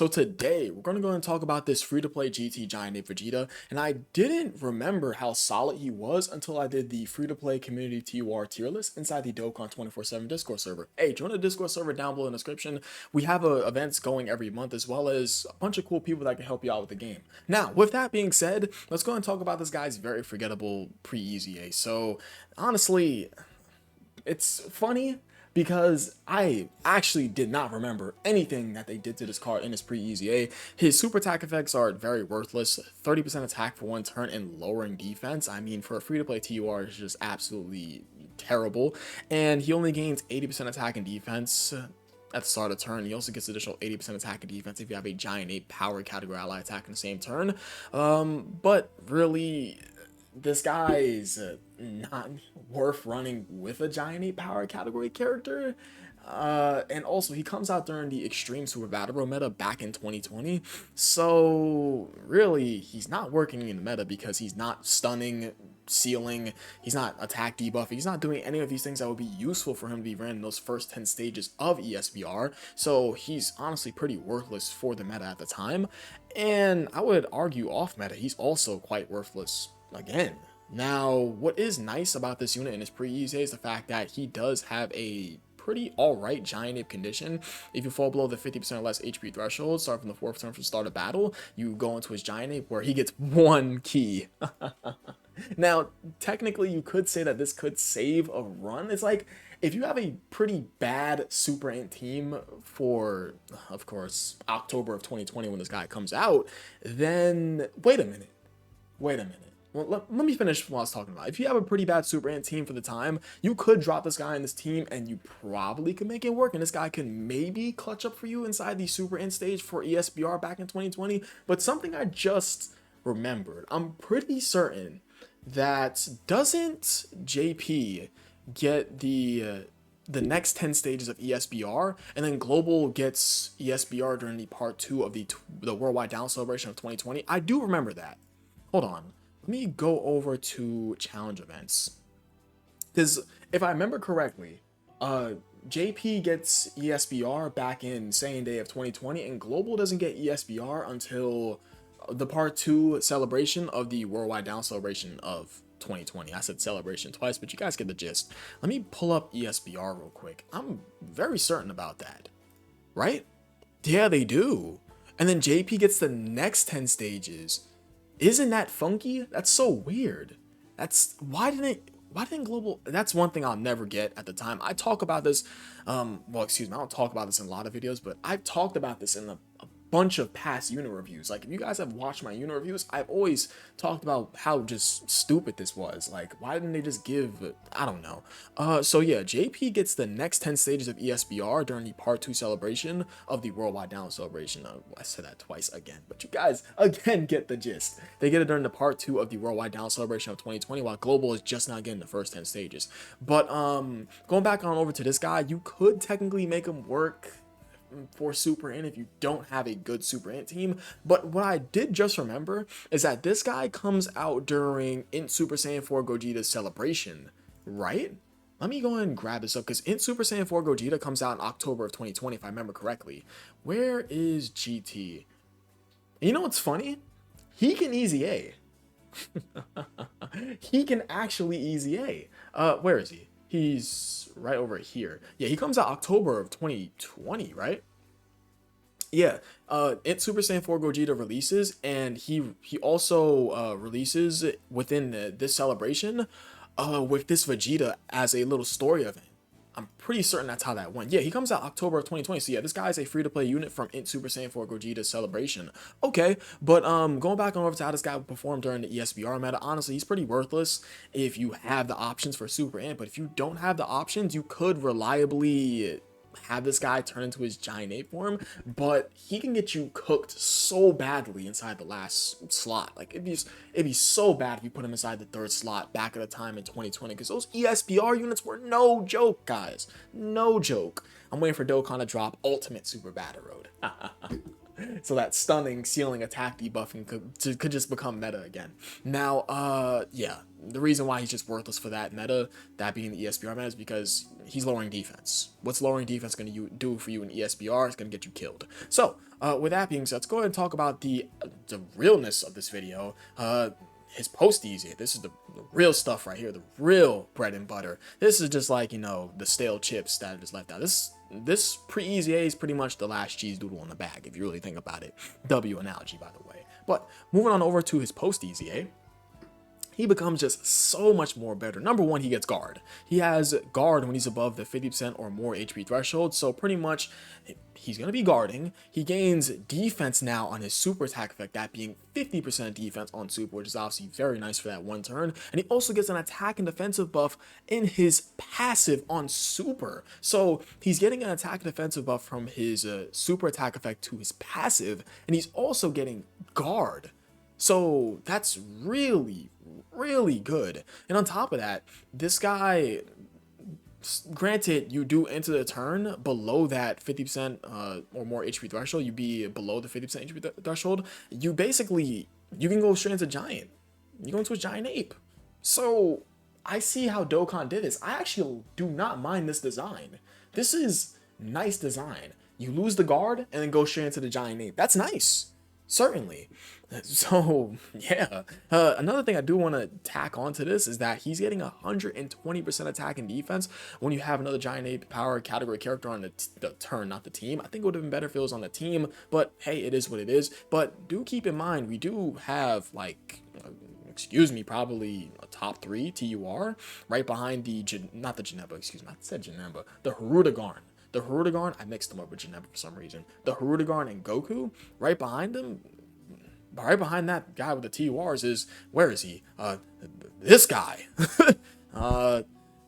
So today we're going to go and talk about this free-to-play GT Giant Ape Vegeta, and I didn't remember how solid he was until I did the free-to-play community TUR tier list inside the Dokkan 24/7 Discord server. Hey, join the Discord server down below in the description. We have events going every month as well as a bunch of cool people that can help you out with the game. Now, with that being said, let's go and talk about this guy's very forgettable Pre-EZA. So honestly, it's funny because I actually did not remember anything that they did to this card in his Pre-EZA. His super attack effects are very worthless. 30% attack for one turn and lowering defense. I mean, for a free-to-play TUR, it's just absolutely terrible. And he only gains 80% attack and defense at the start of the turn. He also gets additional 80% attack and defense if you have a Giant Ape power category ally attack in the same turn. But really, this guy's not worth running with a Giant Ape power category character. And also he comes out during the extreme super battle bro meta back in 2020, so really he's not working in the meta because he's not stunning, sealing, he's not attack debuffing, he's not doing any of these things that would be useful for him to be ran in those first 10 stages of ESBR. So he's honestly pretty worthless for the meta at the time, and I would argue off meta he's also quite worthless again. Now, what is nice about this unit in his Pre-EZA is the fact that he does have a pretty alright Giant Ape condition. If you fall below the 50% or less HP threshold, start from the 4th turn from the start of battle, you go into his Giant Ape where he gets 1 key. Now, technically, you could say that this could save a run. It's like, if you have a pretty bad Super Ant team for, of course, October of 2020 when this guy comes out, then wait a minute. Well, let me finish what I was talking about. If you have a pretty bad Super Ant team for the time, you could drop this guy in this team and you probably could make it work. And this guy can maybe clutch up for you inside the Super Ant stage for ESBR back in 2020. But something I just remembered, I'm pretty certain that doesn't JP get the next 10 stages of ESBR, and then Global gets ESBR during the part 2 of the Worldwide Down Celebration of 2020. I do remember that. Hold on. Let me go over to challenge events, because if I remember correctly, JP gets ESBR back in Saiyan Day of 2020, and Global doesn't get ESBR until the part 2 celebration of the Worldwide Down Celebration of 2020. I said celebration twice, but you guys get the gist. Let me pull up ESBR real quick. I'm very certain about that, right? Yeah, they do. And then JP gets the next 10 stages. Isn't that funky? That's so weird. That's why didn't Global, that's one thing I'll never get at the time. I talk about this, well, excuse me, I don't talk about this in a lot of videos, but I've talked about this in a bunch of past unit reviews. Like, if you guys have watched my unit reviews, I've always talked about how just stupid this was. Like, why didn't they just give, I don't know. So yeah, JP gets the next 10 stages of ESBR during the part 2 celebration of the Worldwide Down Celebration. I said that twice again, but you guys again get the gist. They get it during the part 2 of the Worldwide Down Celebration of 2020, while Global is just not getting the first 10 stages. But going back on over to this guy, you could technically make him work for Super Ant if you don't have a good Super Ant team. But what I did just remember is that this guy comes out during Int Super Saiyan 4 Gogeta's celebration, right? Let me go ahead and grab this up, because Int Super Saiyan 4 Gogeta comes out in October of 2020 if I remember correctly. Where is GT? You know what's funny? He can EZA. He can actually EZA. Where is he? He's right over here. Yeah, he comes out October of 2020, right? Yeah, Int Super Saiyan 4 Gogeta releases, and he also releases within this celebration with this Vegeta as a little story event. I'm pretty certain that's how that went. Yeah, he comes out October of 2020. So yeah, this guy is a free-to-play unit from Int Super Saiyan 4 Gogeta's celebration. Okay, but going back on over to how this guy would perform during the ESBR meta, honestly, he's pretty worthless if you have the options for Super Ant. But if you don't have the options, you could reliably have this guy turn into his Giant Ape form, but he can get you cooked so badly inside the last slot. Like, it'd be so bad if you put him inside the 3rd slot back at a time in 2020, because those ESBR units were no joke, guys. No joke. I'm waiting for Dokkan to drop Ultimate Super Battle Road. So that stunning, sealing, attack debuffing could just become meta again. Now, yeah, the reason why he's just worthless for that meta, that being the ESBR meta, is because he's lowering defense. What's lowering defense going to do for you in ESBR? It's going to get you killed. So, with that being said, let's go ahead and talk about the realness of this video. His post-EZA. This is the real stuff right here, the real bread and butter. This is just like, you know, the stale chips that are just left out. This pre-EZA is pretty much the last cheese doodle in the bag, if you really think about it. W analogy, by the way. But moving on over to his post-EZA, he becomes just so much more better. Number one, he gets guard. He has guard when he's above the 50% or more HP threshold, so pretty much he's going to be guarding. He gains defense now on his super attack effect, that being 50% defense on super, which is obviously very nice for that one turn. And he also gets an attack and defensive buff in his passive on super. So he's getting an attack and defensive buff from his super attack effect to his passive, and he's also getting guard. So that's really, really good. And on top of that, this guy, granted, you do enter the turn below that 50% or more HP threshold, you be below the 50% HP threshold, you can go straight into Giant. You go into a Giant Ape. So I see how Dokkan did this. I actually do not mind this design. This is nice design. You lose the guard and then go straight into the Giant Ape. That's nice. Certainly. So, yeah. Another thing I do want to tack onto this is that he's getting 120% attack and defense when you have another Giant Ape power category character on the turn, not the team. I think it would have been better if it was on the team, but hey, it is what it is. But do keep in mind, we do have, like, probably a top 3 TUR right behind the, not the Janemba, I said Janemba, the Hirudegarn. The Hirudegarn, I mixed them up with Janemba for some reason. The Hirudegarn and Goku, right behind them, right behind that guy with the TURs is, where is he? This guy.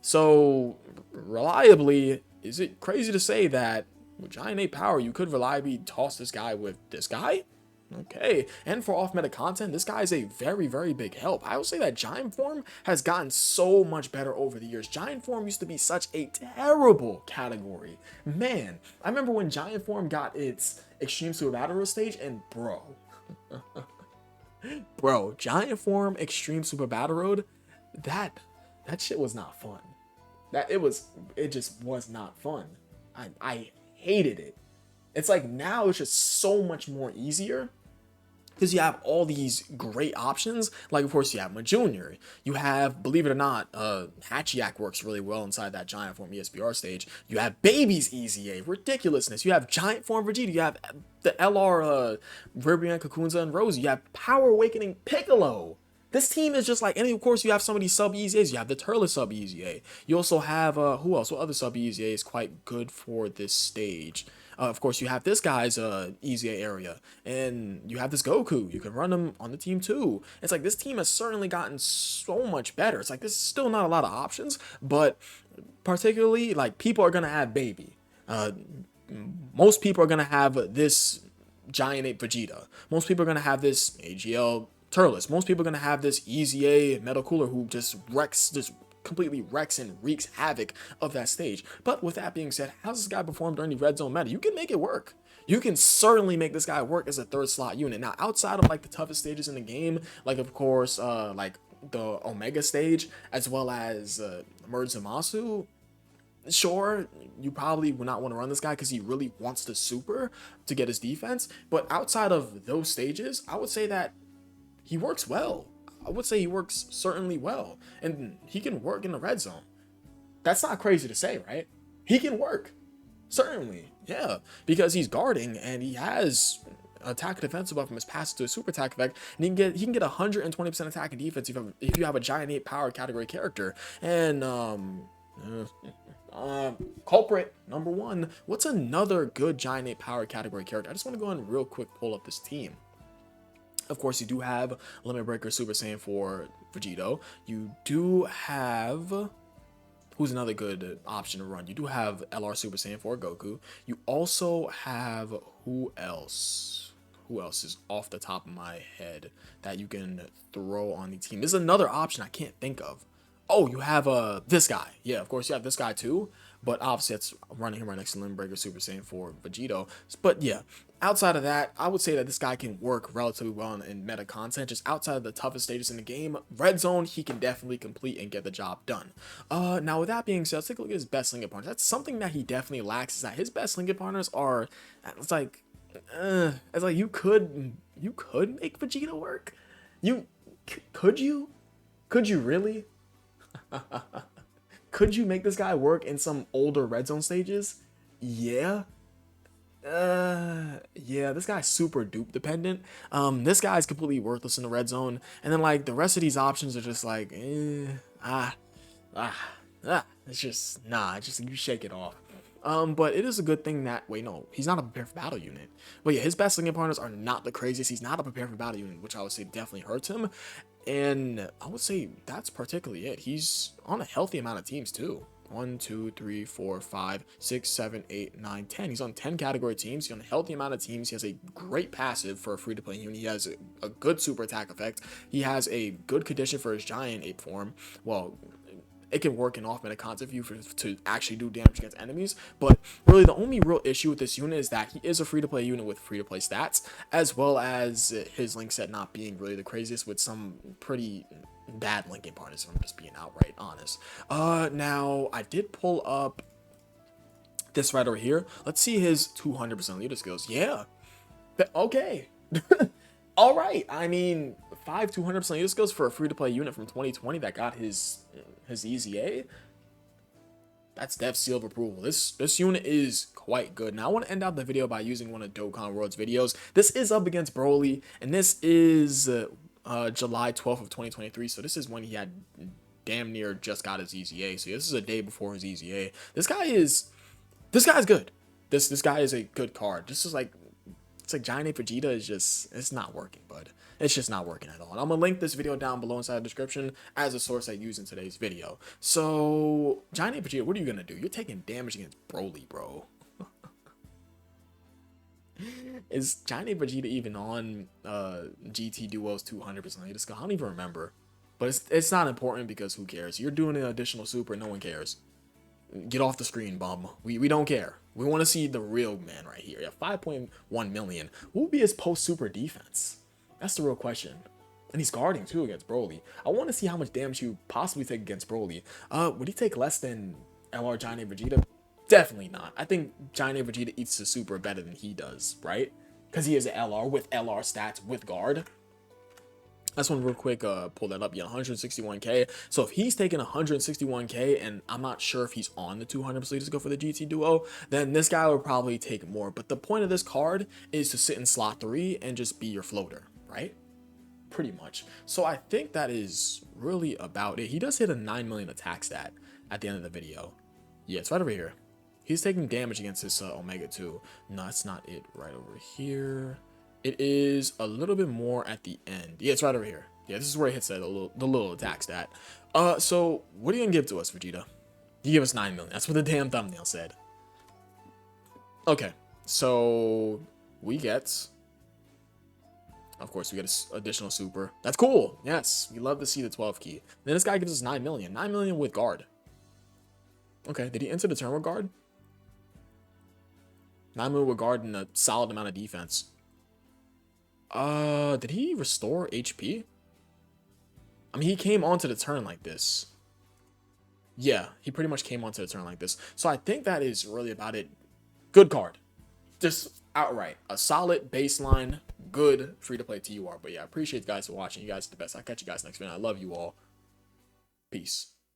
So, reliably, is it crazy to say that with Giant Ape power, you could reliably toss this guy with this guy? Okay, and for off-meta content, this guy is a very, very big help. I will say that Giant Form has gotten so much better over the years. Giant Form used to be such a terrible category. Man, I remember when Giant Form got its Extreme Super Battle Road stage, and bro, Giant Form Extreme Super Battle Road, that shit was not fun. It just was not fun. I hated it. It's like now it's just so much more easier because you have all these great options. Like, of course, you have my Junior. You have, believe it or not, Hachiyak works really well inside that Giant Form ESBR stage. You have Baby's EZA, ridiculousness. You have Giant Form Vegeta. You have the LR, Ribrian, Kakunza, and Rosie. You have Power Awakening Piccolo. This team is just like, and of course you have some of these sub EZAs. You have the Turles sub EZA. You also have, who else? What other sub EZA is quite good for this stage? Of course, you have this guy's EZA area, and you have this Goku. You can run him on the team too. It's like this team has certainly gotten so much better. It's like there's still not a lot of options, but particularly like people are gonna have Baby. Most people are gonna have this Giant Ape Vegeta. Most people are gonna have this AGL Turles. Most people are gonna have this EZA Metal Cooler who just completely wrecks and wreaks havoc of that stage. But with that being said, how's this guy perform during the red zone meta? You can make it work. You can certainly make this guy work as a third slot unit. Now, outside of like the toughest stages in the game, like of course, like the Omega stage, as well as Merge Zamasu, sure, you probably would not want to run this guy because he really wants the super to get his defense. But outside of those stages, I would say that he works well. I would say he works certainly well, and he can work in the red zone. That's not crazy to say, right? He can work, certainly, yeah, because he's guarding and he has attack and defensive buff from his passive to his super attack effect, and he can get 120% attack and defense if you have a Giant Ape power category character. And culprit number 1. What's another good Giant Ape power category character? I just want to go ahead and real quick pull up this team. Of course, you do have Limit Breaker Super Saiyan 4 Vegito. You do have, who's another good option to run? You do have LR Super Saiyan 4 Goku. You also have, who else? Who else is off the top of my head that you can throw on the team? There's another option I can't think of. Oh, you have this guy. Yeah, of course you have this guy too. But obviously it's running him right next to Limit Breaker Super Saiyan 4 Vegito. But yeah, outside of that, I would say that this guy can work relatively well in meta content. Just outside of the toughest stages in the game, red zone, he can definitely complete and get the job done. Now with that being said, let's take a look at his best linking partners. That's something that he definitely lacks, is that his best linking partners are, it's like you could make Vegeta work. Could you really? Could you make this guy work in some older red zone stages? Yeah. Yeah, this guy's super dupe dependent. This guy's completely worthless in the red zone. And then like the rest of these options are just like, it's just, nah, it's just, you shake it off. But it is a good thing that, wait, no, he's not a prepare for battle unit. But yeah, his best linking partners are not the craziest. He's not a prepare for battle unit, which I would say definitely hurts him. And I would say that's particularly it. He's on a healthy amount of teams too. 1, 2, 3, 4, 5, 6, 7, 8, 9, 10. He's on 10 category teams. He's on a healthy amount of teams. He has a great passive for a free-to-play unit. He has a good super attack effect. He has a good condition for his giant ape form. Well, it can work in off-meta concept view to actually do damage against enemies, but really the only real issue with this unit is that he is a free-to-play unit with free-to-play stats, as well as his link set not being really the craziest, with some pretty bad linking partners, if I'm just being outright honest. Now I did pull up this right over here. Let's see his 200% leader skills. Yeah, okay. All right, I mean, 200% leader skills for a free-to-play unit from 2020 that got his EZA. That's dev seal of approval. This unit is quite good. Now I want to end out the video by using one of Dokkan World's videos. This is up against Broly, and this is July 12th of 2023. So this is when he had damn near just got his EZA. So this is a day before his EZA. This guy's good. This guy is a good card. This is like, it's like Giant Ape Vegeta is just, it's not working, bud. It's just not working at all. And I'm gonna link this video down below inside the description as a source I use in today's video. So Giant Ape Vegeta, what are you gonna do? You're taking damage against Broly, bro. Is Giant Ape Vegeta even on GT Duo's 200% latest? I don't even remember. But it's not important because who cares? You're doing an additional super, no one cares. Get off the screen, bum. We don't care. We want to see the real man right here. Yeah, 5.1 million. What would be his post-super defense? That's the real question. And he's guarding too against Broly. I want to see how much damage he would possibly take against Broly. Would he take less than LR Giant Ape Vegeta? Definitely not. I think Giant Ape Vegeta eats the super better than he does, right? Because he is an LR with LR stats with guard. That's one real quick, pull that up. Yeah, 161k. So if he's taking 161k, and I'm not sure if he's on the 200% leaders go for the GT Duo, then this guy would probably take more. But the point of this card is to sit in slot 3 and just be your floater, right? Pretty much. So I think that is really about it. He does hit a 9 million attack stat at the end of the video. Yeah, it's right over here. He's taking damage against this Omega 2. No, that's not it. Right over here. It is a little bit more at the end. Yeah, it's right over here. Yeah, this is where it hits the little attack stat. So what are you gonna give to us, Vegeta? You give us 9 million. That's what the damn thumbnail said. Okay, so we get, of course, we get an additional super. That's cool. Yes, we love to see the 12 key. Then this guy gives us 9 million. 9 million with guard. Okay, did he enter the turn with guard? 9 million with guard and a solid amount of defense. Did he restore HP? I mean, he came onto the turn like this. Yeah, he pretty much came onto the turn like this. So I think that is really about it. Good card. Just outright. A solid baseline, good free-to-play TUR. But yeah, I appreciate you guys for watching. You guys are the best. I'll catch you guys next video. I love you all. Peace.